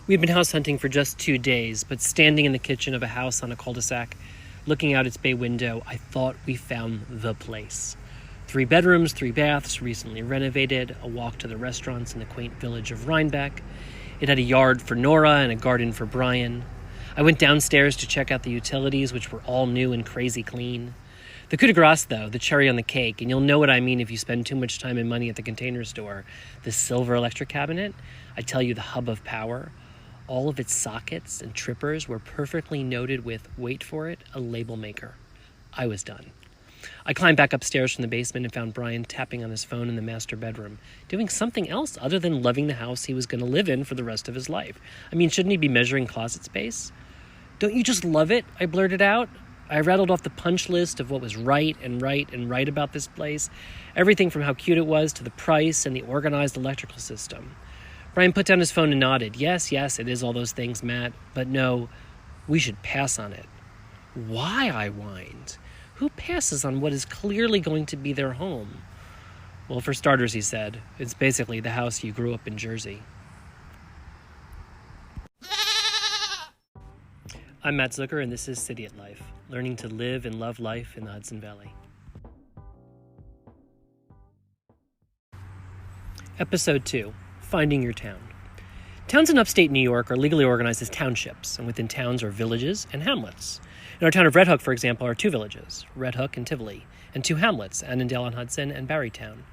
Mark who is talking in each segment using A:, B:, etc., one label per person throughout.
A: We'd been house hunting for just 2 days, but standing in the kitchen of a house on a cul-de-sac, looking out its bay window, I thought we found the place. 3 bedrooms, 3 baths, recently renovated, a walk to the restaurants in the quaint village of Rhinebeck. It had a yard for Nora and a garden for Brian. I went downstairs to check out the utilities, which were all new and crazy clean. The coup de grace, though, the cherry on the cake, and you'll know what I mean if you spend too much time and money at the Container Store, the silver electric cabinet, I tell you, the hub of power, all of its sockets and trippers were perfectly noted with, wait for it, a label maker. I was done. I climbed back upstairs from the basement and found Brian tapping on his phone in the master bedroom, doing something else other than loving the house he was going to live in for the rest of his life. I mean, shouldn't he be measuring closet space? Don't you just love it? I blurted out. I rattled off the punch list of what was right about this place. Everything from how cute it was to the price and the organized electrical system. Brian put down his phone and nodded. Yes, it is all those things, Matt. But no, we should pass on it. Why, I whined. Who passes on what is clearly going to be their home? Well, for starters, he said, it's basically the house you grew up in Jersey. I'm Matt Zucker, and this is Cidiot Life, learning to live and love life in the Hudson Valley. Episode 2, Finding Your Town. Towns in upstate New York are legally organized as townships, and within towns are villages and hamlets. In our town of Red Hook, for example, are 2 villages, Red Hook and Tivoli, and 2 hamlets, Annandale-on-Hudson and Barrytown.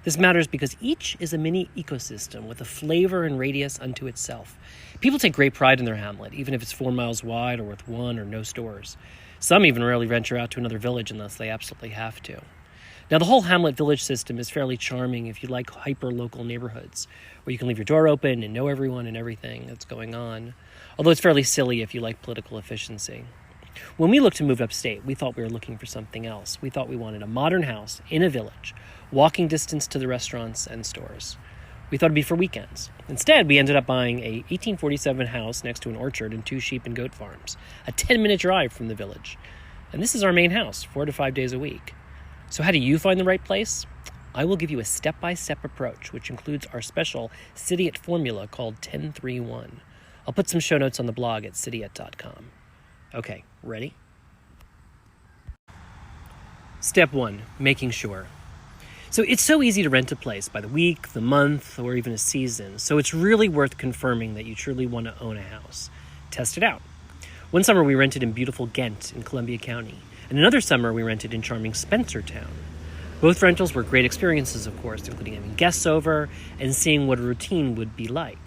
A: This matters because each is a mini ecosystem with a flavor and radius unto itself. People take great pride in their hamlet, even if it's 4 miles wide or with 1 or no stores. Some even rarely venture out to another village unless they absolutely have to. Now, the whole hamlet-village system is fairly charming if you like hyper-local neighborhoods, where you can leave your door open and know everyone and everything that's going on, although it's fairly silly if you like political efficiency. When we looked to move upstate, we thought we were looking for something else. We thought we wanted a modern house in a village, walking distance to the restaurants and stores. We thought it'd be for weekends. Instead, we ended up buying a 1847 house next to an orchard and 2 sheep and goat farms, a 10-minute drive from the village. And this is our main house, 4 to 5 days a week. So how do you find the right place? I will give you a step-by-step approach, which includes our special Cidiot formula called 1031. I'll put some show notes on the blog at cidiot.com. Okay, ready? Step 1, making sure. So it's so easy to rent a place by the week, the month, or even a season, so it's really worth confirming that you truly want to own a house. Test it out. One summer we rented in beautiful Ghent in Columbia County, and another summer we rented in charming Spencertown. Both rentals were great experiences, of course, including having guests over and seeing what a routine would be like.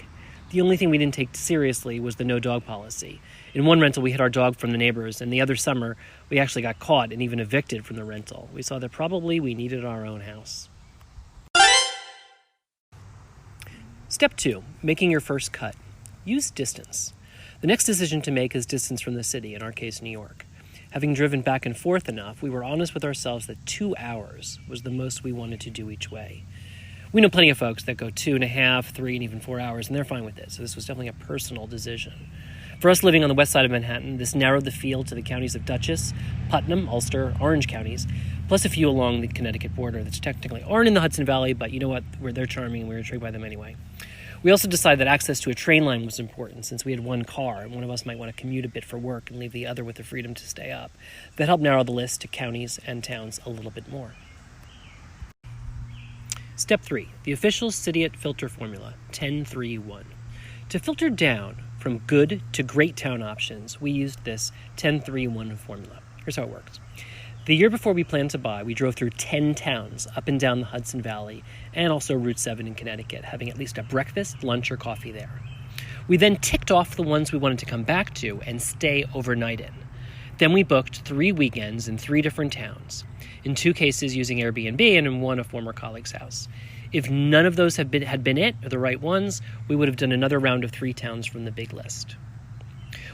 A: The only thing we didn't take seriously was the no-dog policy. In one rental, we hid our dog from the neighbors, and the other summer, we actually got caught and even evicted from the rental. We saw that probably we needed our own house. Step 2, making your first cut. Use distance. The next decision to make is distance from the city, in our case, New York. Having driven back and forth enough, we were honest with ourselves that 2 hours was the most we wanted to do each way. We know plenty of folks that go 2.5, 3, and even 4 hours, and they're fine with it, so this was definitely a personal decision. For us living on the west side of Manhattan, this narrowed the field to the counties of Dutchess, Putnam, Ulster, Orange counties, plus a few along the Connecticut border that technically aren't in the Hudson Valley, but you know what? They're charming, and we're intrigued by them anyway. We also decided that access to a train line was important since we had 1 car, and one of us might want to commute a bit for work and leave the other with the freedom to stay up. That helped narrow the list to counties and towns a little bit more. Step 3, the official Cidiot filter formula, 1031. To filter down from good to great town options, we used this 1031 formula. Here's how it works. The year before we planned to buy, we drove through 10 towns up and down the Hudson Valley and also Route 7 in Connecticut, having at least a breakfast, lunch, or coffee there. We then ticked off the ones we wanted to come back to and stay overnight in. Then we booked 3 weekends in 3 different towns, in 2 cases using Airbnb and in 1 a former colleague's house. If none of those had been it, or the right ones, we would have done another round of 3 towns from the big list.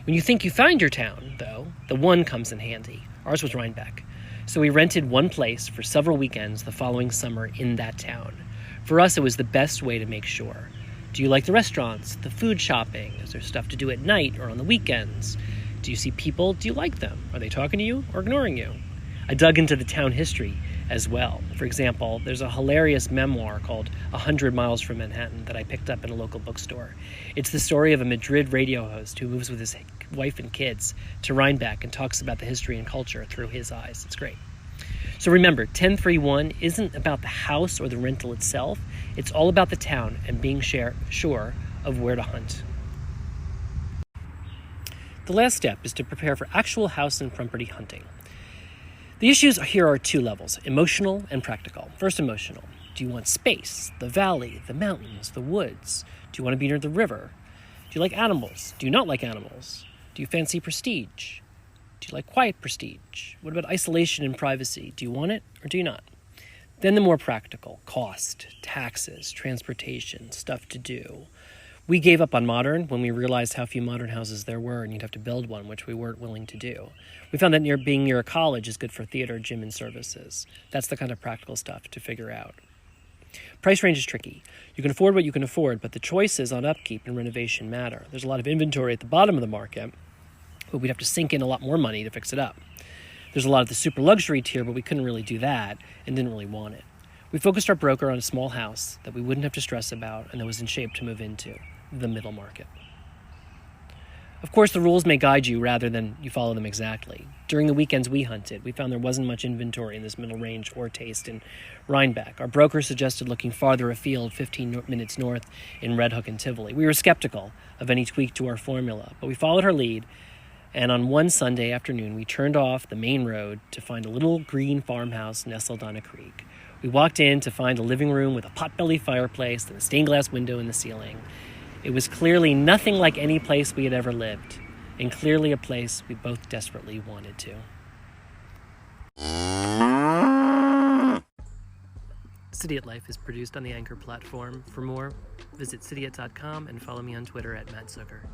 A: When you think you found your town, though, the one comes in handy. Ours was Rhinebeck. So we rented 1 place for several weekends the following summer in that town. For us, it was the best way to make sure. Do you like the restaurants, the food shopping? Is there stuff to do at night or on the weekends? Do you see people? Do you like them? Are they talking to you or ignoring you? I dug into the town history as well. For example, there's a hilarious memoir called 100 Miles from Manhattan that I picked up in a local bookstore. It's the story of a Madrid radio host who moves with his wife and kids to Rhinebeck and talks about the history and culture through his eyes. It's great. So remember, 1031 isn't about the house or the rental itself. It's all about the town and being sure of where to hunt. The last step is to prepare for actual house and property hunting. The issues here are 2 levels, emotional and practical. First, emotional. Do you want space, the valley, the mountains, the woods? Do you want to be near the river? Do you like animals? Do you not like animals? Do you fancy prestige? Do you like quiet prestige? What about isolation and privacy? Do you want it or do you not? Then the more practical, cost, taxes, transportation, stuff to do. We gave up on modern when we realized how few modern houses there were and you'd have to build one, which we weren't willing to do. We found that being near a college is good for theater, gym, and services. That's the kind of practical stuff to figure out. Price range is tricky. You can afford what you can afford, but the choices on upkeep and renovation matter. There's a lot of inventory at the bottom of the market, but we'd have to sink in a lot more money to fix it up. There's a lot of the super luxury tier, but we couldn't really do that and didn't really want it. We focused our broker on a small house that we wouldn't have to stress about and that was in shape to move into, the middle market. Of course, the rules may guide you rather than you follow them exactly. During the weekends we hunted, we found there wasn't much inventory in this middle range or taste in Rhinebeck. Our broker suggested looking farther afield, 15 minutes north in Red Hook and Tivoli. We were skeptical of any tweak to our formula, but we followed her lead, and on one Sunday afternoon, we turned off the main road to find a little green farmhouse nestled on a creek. We walked in to find a living room with a potbelly fireplace and a stained glass window in the ceiling. It was clearly nothing like any place we had ever lived, and clearly a place we both desperately wanted to. Cidiot Life is produced on the Anchor platform. For more, visit cidiot.com and follow me on Twitter @MattZucker.